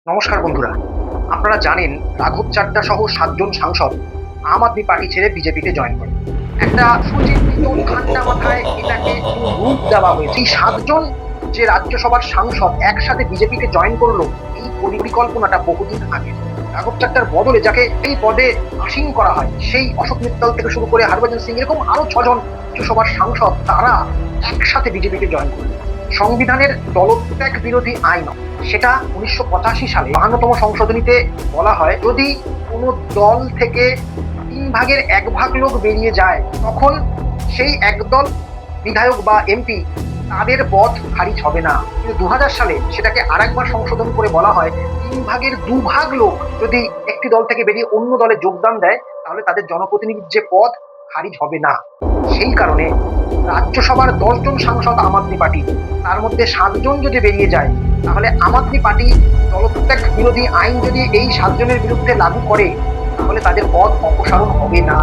নমস্কার বন্ধুরা, আপনারা জানেন রাঘব চাড্ডা সহ 7 জন সাংসদ আম আদমি পার্টি ছেড়ে বিজেপিতে জয়েন করে। একটা সুচিন্তিত ঠান্ডা মাথায় এটাকে রূপ দেওয়া হয়েছে। এই 7 জন যে রাজ্যসভার সাংসদ একসাথে বিজেপিতে জয়েন করলো, এই পরিকল্পনাটা বহুদিন আগে। রাঘব চাড্ডার বদলে যাকে এই পদে আসীন করা হয়, সেই অশোক মিত্তল থেকে শুরু করে হরভজন সিং, এরকম আরো 6 জন রাজ্যসভার সাংসদ তারা একসাথে বিজেপিতে জয়েন করলো। সংবিধানের দলত্যাগ বিরোধী আইন, সেটা 1985 সালে 52তম সংশোধনীতে বলা হয়, যদি কোনো দল থেকে 1/3 লোক বেরিয়ে যায়, তখন সেই একদল বিধায়ক বা এমপি তাদের পদ খারিজ হবে না। কিন্তু 2000 সালে সেটাকে আরেকবার সংশোধন করে বলা হয়, 2/3 লোক যদি একটি দল থেকে বেরিয়ে অন্য দলে যোগদান দেয়, তাহলে তাদের জনপ্রতিনিধির যে পদ খারিজ হবে না। সেই কারণে রাজ্যসভার 10 জন সাংসদ আম আদমি পার্টি, তার মধ্যে 7 জন যদি বেরিয়ে যায়, তাহলে আম আদমি পার্টি দলত্যাগ বিরোধী আইন যদি এই 7 জনের বিরুদ্ধে লাগু করে, তাহলে তাদের পদ অপসারণ হবে না।